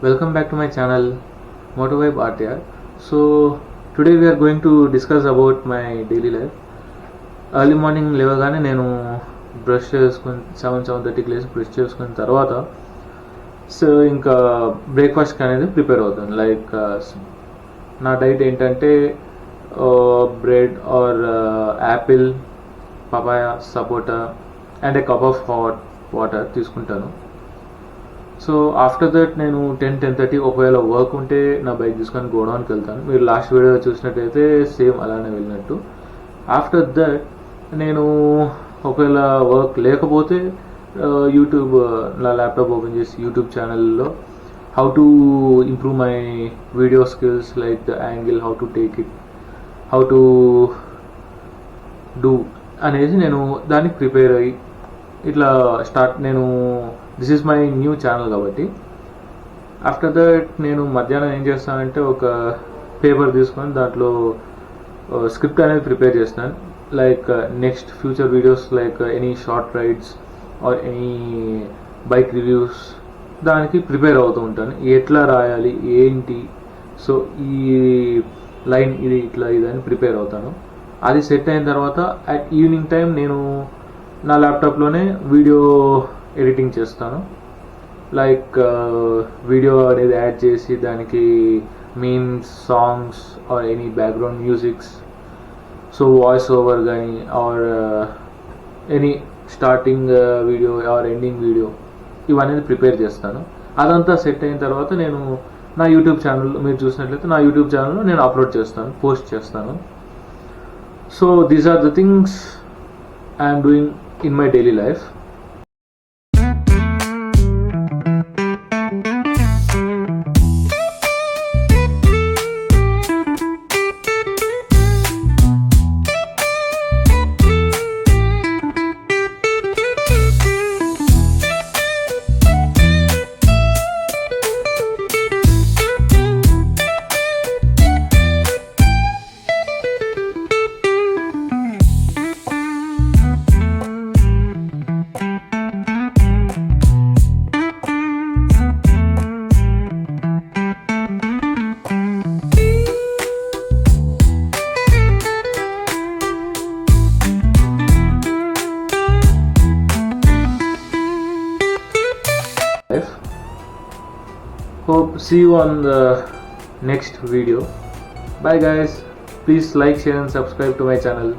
Welcome back to my channel Motovibe RTR. So today we are going to discuss about my daily life. Early morning లేవగానే నేను brush చేసుకుని 7:30కి లేచి brush చేసుకున్న తర్వాత so ఇంకా బ్రేక్ఫాస్ట్కి అనేది ప్రిపేర్ అవుతాను. లైక్ నా డైట్ ఏంటంటే bread or apple, papaya, sapota and a cup of hot water తీసుకుంటాను. సో ఆఫ్టర్ దట్ నేను 10-10:30 ఒకవేళ వర్క్ ఉంటే నా బైక్ తీసుకొని గోడౌన్కి వెళ్తాను. మీరు లాస్ట్ వీడియో చూసినట్టయితే సేమ్ అలానే వెళ్ళినట్టు. ఆఫ్టర్ దట్ నేను ఒకవేళ వర్క్ లేకపోతే యూట్యూబ్ నా ల్యాప్టాప్ ఓపెన్ చేసి యూట్యూబ్ ఛానల్లో how to improve my video skills, like the angle, how to take it, how to do అనేది నేను దానికి ప్రిపేర్ అయ్యి ఇట్లా నేను this is my new channel కాబట్టి ఆఫ్టర్ దట్ నేను మధ్యాహ్నం ఏం చేస్తానంటే ఒక పేపర్ తీసుకొని దాంట్లో స్క్రిప్ట్ అనేది ప్రిపేర్ చేస్తాను. Like next future videos, like any short rides or any bike reviews, దానికి ప్రిపేర్ అవుతూ ఉంటాను. ఎట్లా రాయాలి ఏంటి, సో ఈ లైన్ ఇది ఇట్లా ఇదని ప్రిపేర్ అవుతాను. అది సెట్ అయిన తర్వాత అట్ ఈవినింగ్ టైం నేను నా ల్యాప్టాప్లోనే వీడియో ఎడిటింగ్ చేస్తాను. లైక్ వీడియో అనేది యాడ్ చేసి దానికి memes, songs or any background musics, so voice over కానీ or any starting video or ending video ఇవన్నీ ప్రిపేర్ చేస్తాను. అదంతా సెట్ అయిన తర్వాత నేను నా యూట్యూబ్ ఛానల్, మీరు చూసినట్లయితే నా యూట్యూబ్ ఛానల్లో నేను అప్లోడ్ చేస్తాను, పోస్ట్ చేస్తాను. So these are the things I'm doing in my daily life. Hope see you on the next video. Bye guys. Please like, share and subscribe to my channel.